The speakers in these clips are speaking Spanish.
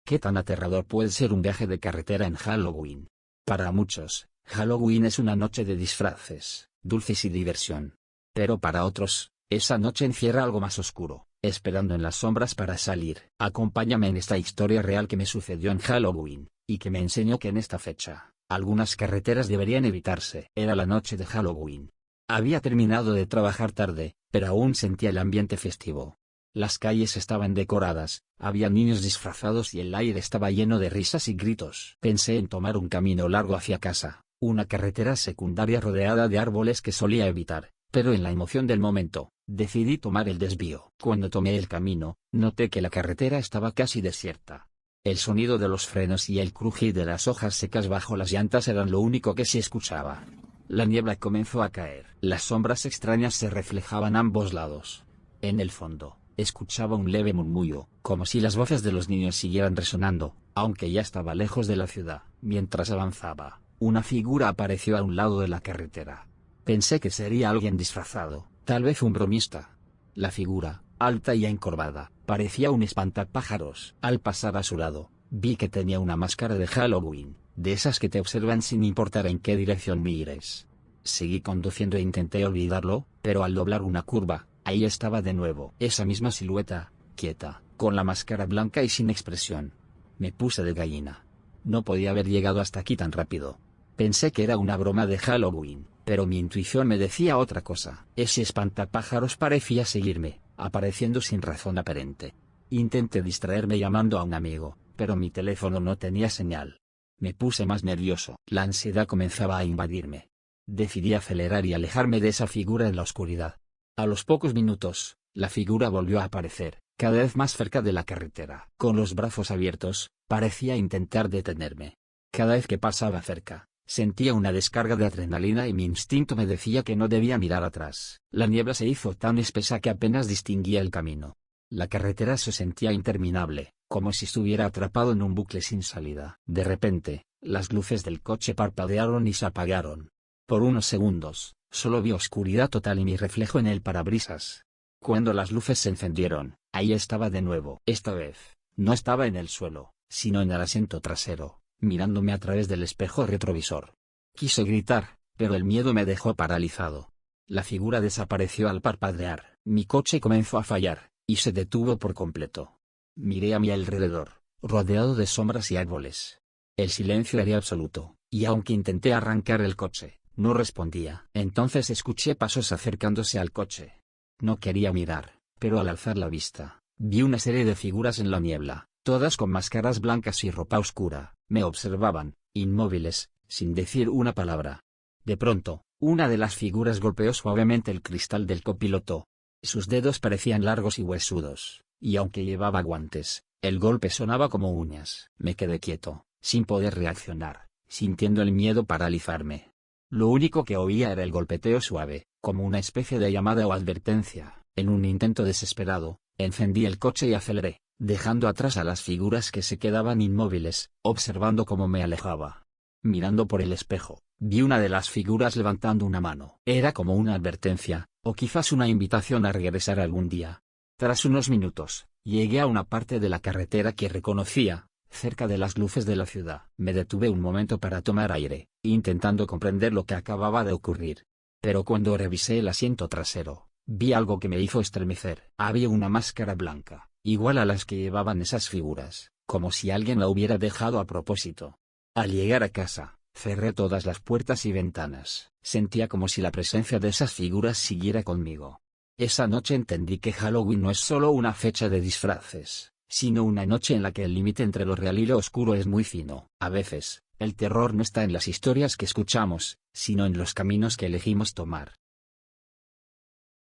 ¿Qué tan aterrador puede ser un viaje de carretera en Halloween? Para muchos, Halloween es una noche de disfraces, dulces y diversión. Pero para otros, esa noche encierra algo más oscuro, esperando en las sombras para salir. Acompáñame en esta historia real que me sucedió en Halloween, y que me enseñó que en esta fecha, algunas carreteras deberían evitarse. Era la noche de Halloween. Había terminado de trabajar tarde, pero aún sentía el ambiente festivo. Las calles estaban decoradas, había niños disfrazados y el aire estaba lleno de risas y gritos. Pensé en tomar un camino largo hacia casa, una carretera secundaria rodeada de árboles que solía evitar, pero en la emoción del momento, decidí tomar el desvío. Cuando tomé el camino, noté que la carretera estaba casi desierta. El sonido de los frenos y el crujir de las hojas secas bajo las llantas eran lo único que se escuchaba. La niebla comenzó a caer. Las sombras extrañas se reflejaban a ambos lados. En el fondo, escuchaba un leve murmullo, como si las voces de los niños siguieran resonando, aunque ya estaba lejos de la ciudad. Mientras avanzaba, una figura apareció a un lado de la carretera. Pensé que sería alguien disfrazado, tal vez un bromista. La figura, alta y encorvada, parecía un espantapájaros. Al pasar a su lado, vi que tenía una máscara de Halloween, de esas que te observan sin importar en qué dirección mires. Seguí conduciendo e intenté olvidarlo, pero al doblar una curva, ahí estaba de nuevo. Esa misma silueta, quieta, con la máscara blanca y sin expresión. Me puse de gallina. No podía haber llegado hasta aquí tan rápido. Pensé que era una broma de Halloween, pero mi intuición me decía otra cosa. Ese espantapájaros parecía seguirme, apareciendo sin razón aparente. Intenté distraerme llamando a un amigo, pero mi teléfono no tenía señal. Me puse más nervioso. La ansiedad comenzaba a invadirme. Decidí acelerar y alejarme de esa figura en la oscuridad. A los pocos minutos, la figura volvió a aparecer, cada vez más cerca de la carretera. Con los brazos abiertos, parecía intentar detenerme. Cada vez que pasaba cerca, sentía una descarga de adrenalina y mi instinto me decía que no debía mirar atrás. La niebla se hizo tan espesa que apenas distinguía el camino. La carretera se sentía interminable, como si estuviera atrapado en un bucle sin salida. De repente, las luces del coche parpadearon y se apagaron. Por unos segundos, solo vi oscuridad total y mi reflejo en el parabrisas. Cuando las luces se encendieron, ahí estaba de nuevo. Esta vez, no estaba en el suelo, sino en el asiento trasero, mirándome a través del espejo retrovisor. Quise gritar, pero el miedo me dejó paralizado. La figura desapareció al parpadear. Mi coche comenzó a fallar, y se detuvo por completo. Miré a mi alrededor, rodeado de sombras y árboles. El silencio era absoluto, y aunque intenté arrancar el coche, no respondía. Entonces escuché pasos acercándose al coche. No quería mirar, pero al alzar la vista, vi una serie de figuras en la niebla, todas con máscaras blancas y ropa oscura. Me observaban, inmóviles, sin decir una palabra. De pronto, una de las figuras golpeó suavemente el cristal del copiloto. Sus dedos parecían largos y huesudos, y aunque llevaba guantes, el golpe sonaba como uñas. Me quedé quieto, sin poder reaccionar, sintiendo el miedo paralizarme. Lo único que oía era el golpeteo suave, como una especie de llamada o advertencia. En un intento desesperado, encendí el coche y aceleré, dejando atrás a las figuras que se quedaban inmóviles, observando cómo me alejaba. Mirando por el espejo, vi una de las figuras levantando una mano. Era como una advertencia, o quizás una invitación a regresar algún día. Tras unos minutos, llegué a una parte de la carretera que reconocía, cerca de las luces de la ciudad. Me detuve un momento para tomar aire, intentando comprender lo que acababa de ocurrir. Pero cuando revisé el asiento trasero, vi algo que me hizo estremecer. Había una máscara blanca, igual a las que llevaban esas figuras, como si alguien la hubiera dejado a propósito. Al llegar a casa, cerré todas las puertas y ventanas. Sentía como si la presencia de esas figuras siguiera conmigo. Esa noche entendí que Halloween no es solo una fecha de disfraces, sino una noche en la que el límite entre lo real y lo oscuro es muy fino. A veces, el terror no está en las historias que escuchamos, sino en los caminos que elegimos tomar.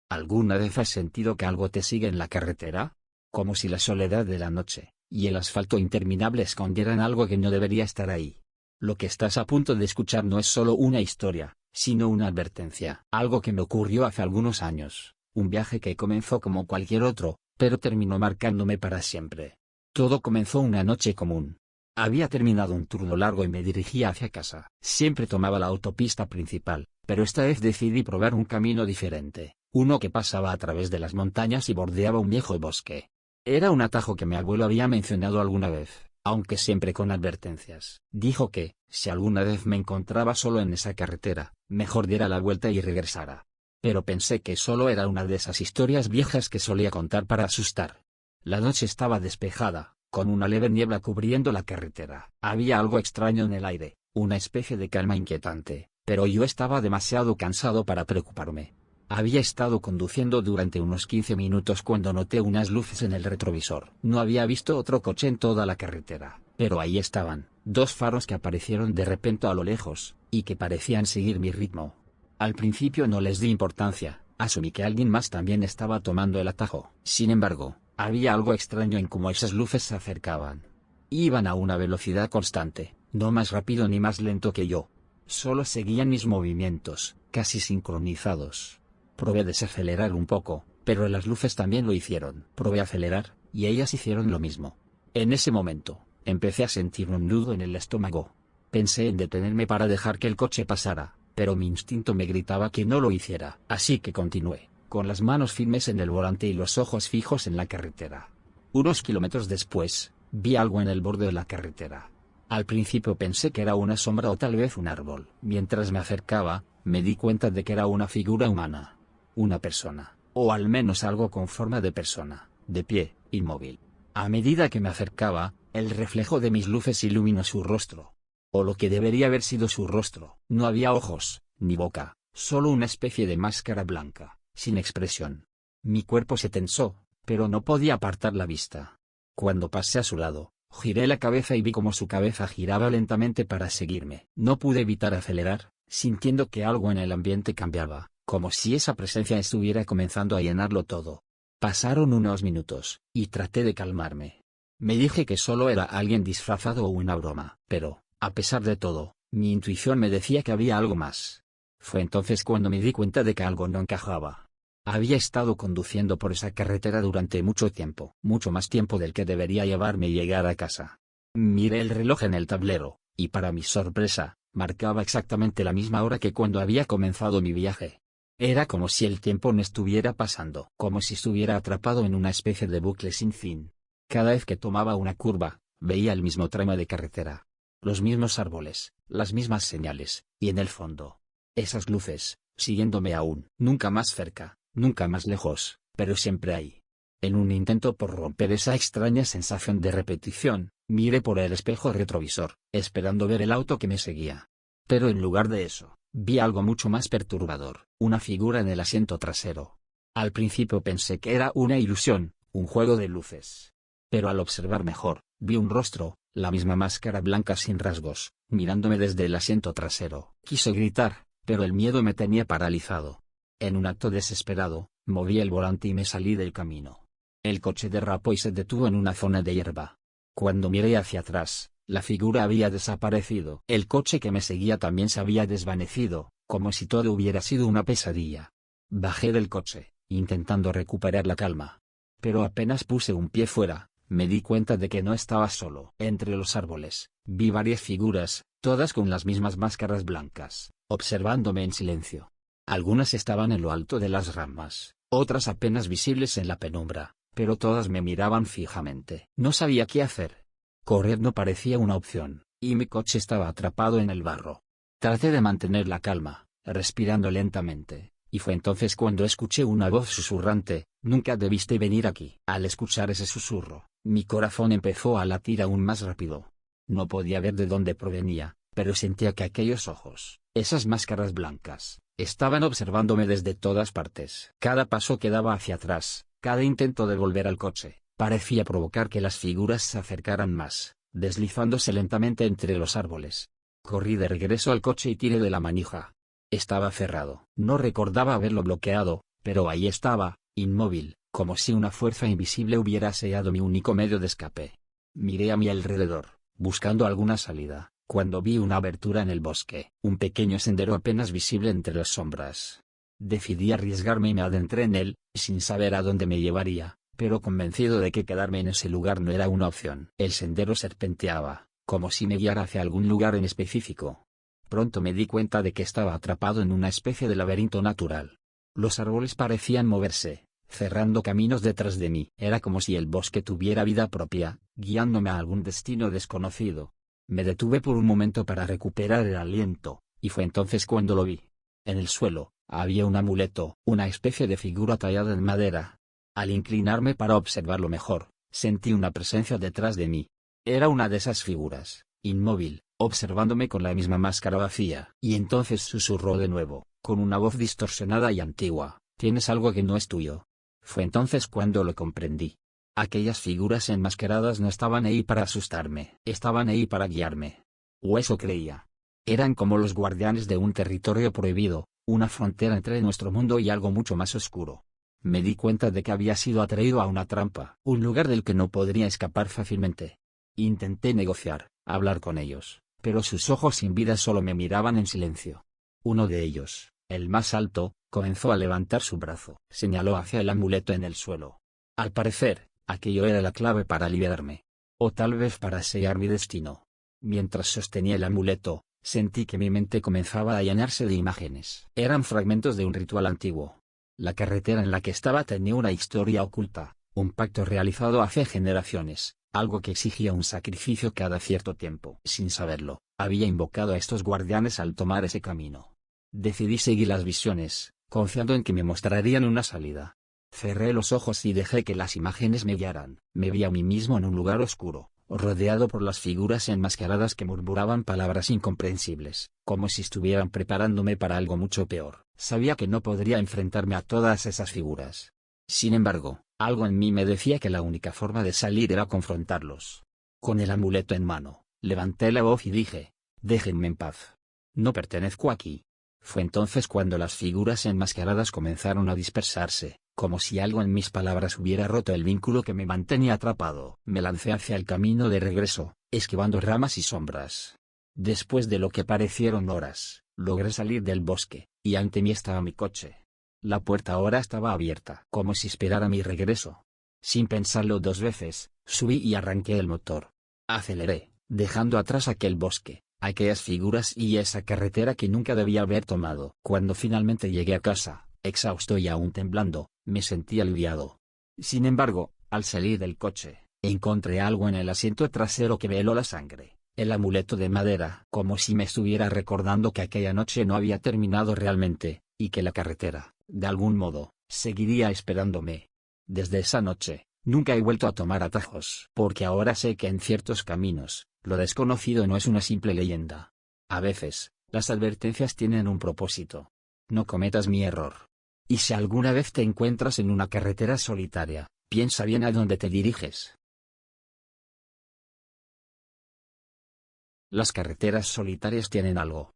¿Alguna vez has sentido que algo te sigue en la carretera? Como si la soledad de la noche, y el asfalto interminable escondieran algo que no debería estar ahí. Lo que estás a punto de escuchar no es solo una historia, sino una advertencia. Algo que me ocurrió hace algunos años, un viaje que comenzó como cualquier otro, pero terminó marcándome para siempre. Todo comenzó una noche común. Había terminado un turno largo y me dirigía hacia casa. Siempre tomaba la autopista principal, pero esta vez decidí probar un camino diferente, uno que pasaba a través de las montañas y bordeaba un viejo bosque. Era un atajo que mi abuelo había mencionado alguna vez, aunque siempre con advertencias. Dijo que, si alguna vez me encontraba solo en esa carretera, mejor diera la vuelta y regresara. Pero pensé que solo era una de esas historias viejas que solía contar para asustar. La noche estaba despejada, con una leve niebla cubriendo la carretera. Había algo extraño en el aire, una especie de calma inquietante, pero yo estaba demasiado cansado para preocuparme. Había estado conduciendo durante unos 15 minutos cuando noté unas luces en el retrovisor. No había visto otro coche en toda la carretera, pero ahí estaban, dos faros que aparecieron de repente a lo lejos, y que parecían seguir mi ritmo. Al principio no les di importancia, asumí que alguien más también estaba tomando el atajo. Sin embargo, había algo extraño en cómo esas luces se acercaban. Iban a una velocidad constante, no más rápido ni más lento que yo. Solo seguían mis movimientos, casi sincronizados. Probé a desacelerar un poco, pero las luces también lo hicieron. Probé a acelerar, y ellas hicieron lo mismo. En ese momento, empecé a sentir un nudo en el estómago. Pensé en detenerme para dejar que el coche pasara, pero mi instinto me gritaba que no lo hiciera. Así que continué, con las manos firmes en el volante y los ojos fijos en la carretera. Unos kilómetros después, vi algo en el borde de la carretera. Al principio pensé que era una sombra o tal vez un árbol. Mientras me acercaba, me di cuenta de que era una figura humana. Una persona, o al menos algo con forma de persona, de pie, inmóvil. A medida que me acercaba, el reflejo de mis luces iluminó su rostro. O lo que debería haber sido su rostro. No había ojos, ni boca, solo una especie de máscara blanca, sin expresión. Mi cuerpo se tensó, pero no podía apartar la vista. Cuando pasé a su lado, giré la cabeza y vi cómo su cabeza giraba lentamente para seguirme. No pude evitar acelerar, sintiendo que algo en el ambiente cambiaba, como si esa presencia estuviera comenzando a llenarlo todo. Pasaron unos minutos, y traté de calmarme. Me dije que solo era alguien disfrazado o una broma, pero, a pesar de todo, mi intuición me decía que había algo más. Fue entonces cuando me di cuenta de que algo no encajaba. Había estado conduciendo por esa carretera durante mucho tiempo, mucho más tiempo del que debería llevarme llegar a casa. Miré el reloj en el tablero, y para mi sorpresa, marcaba exactamente la misma hora que cuando había comenzado mi viaje. Era como si el tiempo no estuviera pasando, como si estuviera atrapado en una especie de bucle sin fin. Cada vez que tomaba una curva, veía el mismo tramo de carretera. Los mismos árboles, las mismas señales, y en el fondo, esas luces, siguiéndome aún. Nunca más cerca, nunca más lejos, pero siempre ahí. En un intento por romper esa extraña sensación de repetición, miré por el espejo retrovisor, esperando ver el auto que me seguía. Pero en lugar de eso, vi algo mucho más perturbador, una figura en el asiento trasero. Al principio pensé que era una ilusión, un juego de luces. Pero al observar mejor, vi un rostro, la misma máscara blanca sin rasgos, mirándome desde el asiento trasero. Quise gritar, pero el miedo me tenía paralizado. En un acto desesperado, moví el volante y me salí del camino. El coche derrapó y se detuvo en una zona de hierba. Cuando miré hacia atrás, la figura había desaparecido. El coche que me seguía también se había desvanecido, como si todo hubiera sido una pesadilla. Bajé del coche, intentando recuperar la calma. Pero apenas puse un pie fuera, me di cuenta de que no estaba solo. Entre los árboles, vi varias figuras, todas con las mismas máscaras blancas, observándome en silencio. Algunas estaban en lo alto de las ramas, otras apenas visibles en la penumbra, pero todas me miraban fijamente. No sabía qué hacer. Correr no parecía una opción, y mi coche estaba atrapado en el barro. Traté de mantener la calma, respirando lentamente, y fue entonces cuando escuché una voz susurrante: «Nunca debiste venir aquí». Al escuchar ese susurro, mi corazón empezó a latir aún más rápido. No podía ver de dónde provenía, pero sentía que aquellos ojos, esas máscaras blancas, estaban observándome desde todas partes. Cada paso que daba hacia atrás, cada intento de volver al coche, parecía provocar que las figuras se acercaran más, deslizándose lentamente entre los árboles. Corrí de regreso al coche y tiré de la manija. Estaba cerrado. No recordaba haberlo bloqueado, pero ahí estaba, inmóvil, como si una fuerza invisible hubiera sellado mi único medio de escape. Miré a mi alrededor, buscando alguna salida, cuando vi una abertura en el bosque, un pequeño sendero apenas visible entre las sombras. Decidí arriesgarme y me adentré en él, sin saber a dónde me llevaría, pero convencido de que quedarme en ese lugar no era una opción. El sendero serpenteaba, como si me guiara hacia algún lugar en específico. Pronto me di cuenta de que estaba atrapado en una especie de laberinto natural. Los árboles parecían moverse, cerrando caminos detrás de mí. Era como si el bosque tuviera vida propia, guiándome a algún destino desconocido. Me detuve por un momento para recuperar el aliento, y fue entonces cuando lo vi. En el suelo, había un amuleto, una especie de figura tallada en madera. Al inclinarme para observarlo mejor, sentí una presencia detrás de mí. Era una de esas figuras, inmóvil, observándome con la misma máscara vacía. Y entonces susurró de nuevo, con una voz distorsionada y antigua: «Tienes algo que no es tuyo». Fue entonces cuando lo comprendí. Aquellas figuras enmascaradas no estaban ahí para asustarme, estaban ahí para guiarme. O eso creía. Eran como los guardianes de un territorio prohibido, una frontera entre nuestro mundo y algo mucho más oscuro. Me di cuenta de que había sido atraído a una trampa, un lugar del que no podría escapar fácilmente. Intenté negociar, hablar con ellos, pero sus ojos sin vida solo me miraban en silencio. Uno de ellos, el más alto, comenzó a levantar su brazo. Señaló hacia el amuleto en el suelo. Al parecer, aquello era la clave para liberarme. O tal vez para sellar mi destino. Mientras sostenía el amuleto, sentí que mi mente comenzaba a llenarse de imágenes. Eran fragmentos de un ritual antiguo. La carretera en la que estaba tenía una historia oculta, un pacto realizado hace generaciones, algo que exigía un sacrificio cada cierto tiempo. Sin saberlo, había invocado a estos guardianes al tomar ese camino. Decidí seguir las visiones, confiando en que me mostrarían una salida. Cerré los ojos y dejé que las imágenes me guiaran. Me vi a mí mismo en un lugar oscuro, rodeado por las figuras enmascaradas que murmuraban palabras incomprensibles, como si estuvieran preparándome para algo mucho peor. Sabía que no podría enfrentarme a todas esas figuras. Sin embargo, algo en mí me decía que la única forma de salir era confrontarlos. Con el amuleto en mano, levanté la voz y dije: «Déjenme en paz. No pertenezco aquí». Fue entonces cuando las figuras enmascaradas comenzaron a dispersarse, como si algo en mis palabras hubiera roto el vínculo que me mantenía atrapado. Me lancé hacia el camino de regreso, esquivando ramas y sombras. Después de lo que parecieron horas, logré salir del bosque, y ante mí estaba mi coche. La puerta ahora estaba abierta, como si esperara mi regreso. Sin pensarlo dos veces, subí y arranqué el motor. Aceleré, dejando atrás aquel bosque, aquellas figuras y esa carretera que nunca debía haber tomado. Cuando finalmente llegué a casa, exhausto y aún temblando, me sentí aliviado. Sin embargo, al salir del coche, encontré algo en el asiento trasero que me heló la sangre. El amuleto de madera, como si me estuviera recordando que aquella noche no había terminado realmente, y que la carretera, de algún modo, seguiría esperándome. Desde esa noche, nunca he vuelto a tomar atajos, porque ahora sé que en ciertos caminos, lo desconocido no es una simple leyenda. A veces, las advertencias tienen un propósito. No cometas mi error. Y si alguna vez te encuentras en una carretera solitaria, piensa bien a dónde te diriges. Las carreteras solitarias tienen algo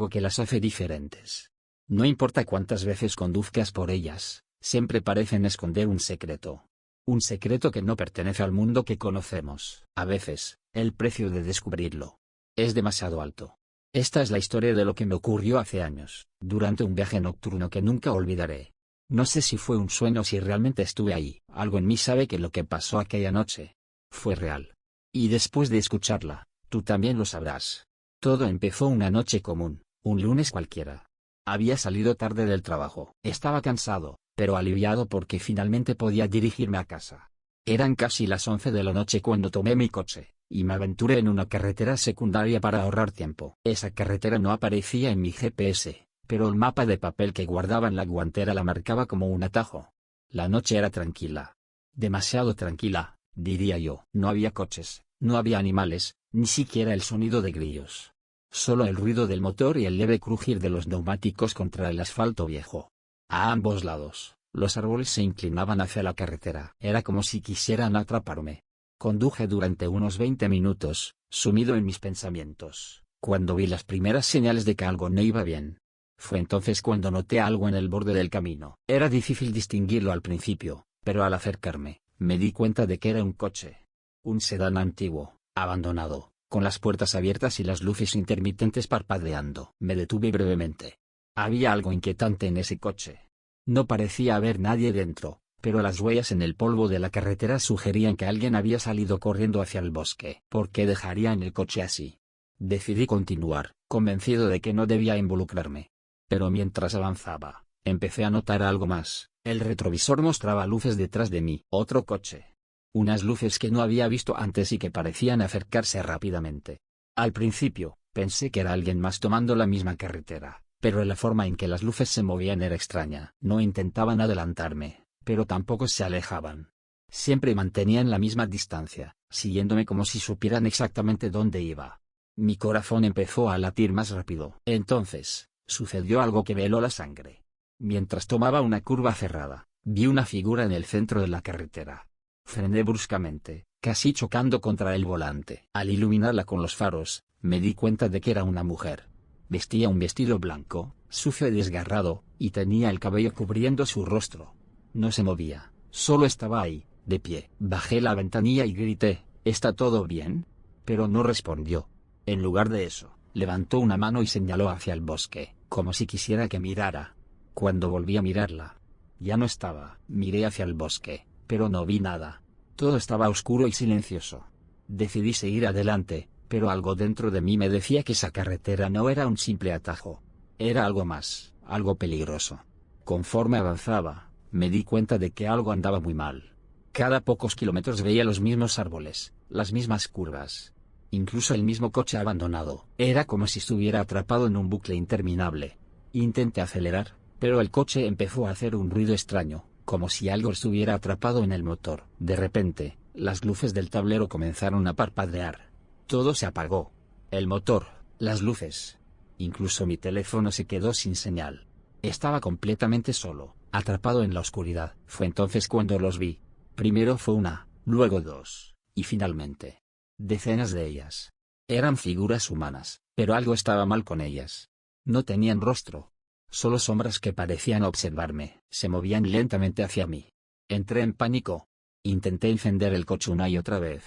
que las hace diferentes. No importa cuántas veces conduzcas por ellas, siempre parecen esconder un secreto. Un secreto que no pertenece al mundo que conocemos. A veces, el precio de descubrirlo es demasiado alto. Esta es la historia de lo que me ocurrió hace años, durante un viaje nocturno que nunca olvidaré. No sé si fue un sueño o si realmente estuve ahí. Algo en mí sabe que lo que pasó aquella noche fue real. Y después de escucharla, tú también lo sabrás. Todo empezó una noche común, un lunes cualquiera. Había salido tarde del trabajo. Estaba cansado, pero aliviado porque finalmente podía dirigirme a casa. Eran casi las 11 de la noche cuando tomé mi coche, y me aventuré en una carretera secundaria para ahorrar tiempo. Esa carretera no aparecía en mi GPS, pero el mapa de papel que guardaba en la guantera la marcaba como un atajo. La noche era tranquila. Demasiado tranquila, diría yo. No había coches, no había animales, ni siquiera el sonido de grillos. Solo el ruido del motor y el leve crujir de los neumáticos contra el asfalto viejo. A ambos lados, los árboles se inclinaban hacia la carretera. Era como si quisieran atraparme. Conduje durante unos 20 minutos, sumido en mis pensamientos, cuando vi las primeras señales de que algo no iba bien. Fue entonces cuando noté algo en el borde del camino. Era difícil distinguirlo al principio, pero al acercarme, me di cuenta de que era un coche. Un sedán antiguo, abandonado, con las puertas abiertas y las luces intermitentes parpadeando. Me detuve brevemente. Había algo inquietante en ese coche. No parecía haber nadie dentro, pero las huellas en el polvo de la carretera sugerían que alguien había salido corriendo hacia el bosque. ¿Por qué dejarían el coche así? Decidí continuar, convencido de que no debía involucrarme. Pero mientras avanzaba, empecé a notar algo más. El retrovisor mostraba luces detrás de mí. Otro coche. Unas luces que no había visto antes y que parecían acercarse rápidamente. Al principio, pensé que era alguien más tomando la misma carretera, pero la forma en que las luces se movían era extraña. No intentaban adelantarme, pero tampoco se alejaban. Siempre mantenían la misma distancia, siguiéndome como si supieran exactamente dónde iba. Mi corazón empezó a latir más rápido. Entonces, sucedió algo que me heló la sangre. Mientras tomaba una curva cerrada, vi una figura en el centro de la carretera. Frené bruscamente, casi chocando contra el volante. Al iluminarla con los faros, me di cuenta de que era una mujer. Vestía un vestido blanco, sucio y desgarrado, y tenía el cabello cubriendo su rostro. No se movía, solo estaba ahí, de pie. Bajé la ventanilla y grité, ¿está todo bien? Pero no respondió. En lugar de eso, levantó una mano y señaló hacia el bosque, como si quisiera que mirara. Cuando volví a mirarla, ya no estaba. Miré hacia el bosque, pero no vi nada. Todo estaba oscuro y silencioso. Decidí seguir adelante, pero algo dentro de mí me decía que esa carretera no era un simple atajo. Era algo más, algo peligroso. Conforme avanzaba, me di cuenta de que algo andaba muy mal. Cada pocos kilómetros veía los mismos árboles, las mismas curvas. Incluso el mismo coche abandonado. Era como si estuviera atrapado en un bucle interminable. Intenté acelerar, pero el coche empezó a hacer un ruido extraño, como si algo estuviera atrapado en el motor. De repente, las luces del tablero comenzaron a parpadear. Todo se apagó. El motor, las luces. Incluso mi teléfono se quedó sin señal. Estaba completamente solo, atrapado en la oscuridad. Fue entonces cuando los vi. Primero fue una, luego dos, y finalmente, decenas de ellas. Eran figuras humanas, pero algo estaba mal con ellas. No tenían rostro. Solo sombras que parecían observarme. Se movían lentamente hacia mí. Entré en pánico. Intenté encender el coche una y otra vez,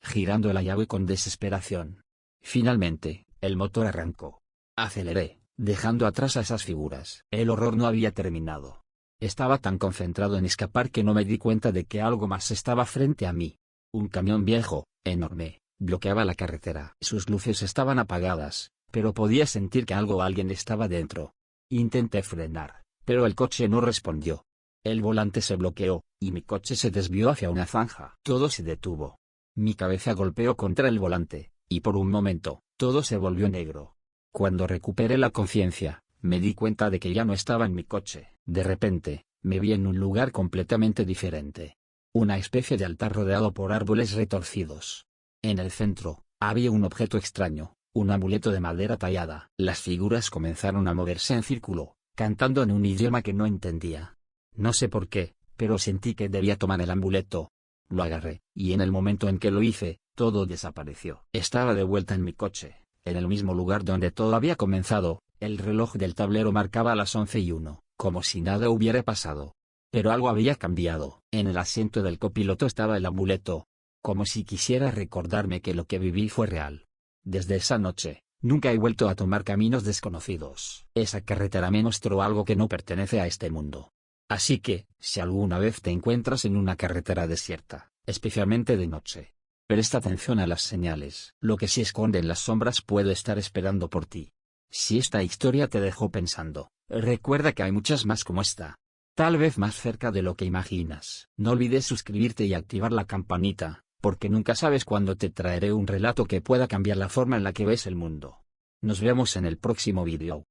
girando la llave con desesperación. Finalmente, el motor arrancó. Aceleré, dejando atrás a esas figuras. El horror no había terminado. Estaba tan concentrado en escapar que no me di cuenta de que algo más estaba frente a mí. Un camión viejo, enorme, bloqueaba la carretera. Sus luces estaban apagadas, pero podía sentir que algo o alguien estaba dentro. Intenté frenar, pero el coche no respondió. El volante se bloqueó, y mi coche se desvió hacia una zanja. Todo se detuvo. Mi cabeza golpeó contra el volante, y por un momento, todo se volvió negro. Cuando recuperé la conciencia, me di cuenta de que ya no estaba en mi coche. De repente, me vi en un lugar completamente diferente. Una especie de altar rodeado por árboles retorcidos. En el centro, había un objeto extraño. Un amuleto de madera tallada. Las figuras comenzaron a moverse en círculo, cantando en un idioma que no entendía. No sé por qué, pero sentí que debía tomar el amuleto. Lo agarré, y en el momento en que lo hice, todo desapareció. Estaba de vuelta en mi coche, en el mismo lugar donde todo había comenzado. El reloj del tablero marcaba las 11:01, como si nada hubiera pasado. Pero algo había cambiado. En el asiento del copiloto estaba el amuleto, como si quisiera recordarme que lo que viví fue real. Desde esa noche, nunca he vuelto a tomar caminos desconocidos. Esa carretera me mostró algo que no pertenece a este mundo. Así que, si alguna vez te encuentras en una carretera desierta, especialmente de noche, presta atención a las señales. Lo que se esconde en las sombras puede estar esperando por ti. Si esta historia te dejó pensando, recuerda que hay muchas más como esta. Tal vez más cerca de lo que imaginas. No olvides suscribirte y activar la campanita, porque nunca sabes cuándo te traeré un relato que pueda cambiar la forma en la que ves el mundo. Nos vemos en el próximo vídeo.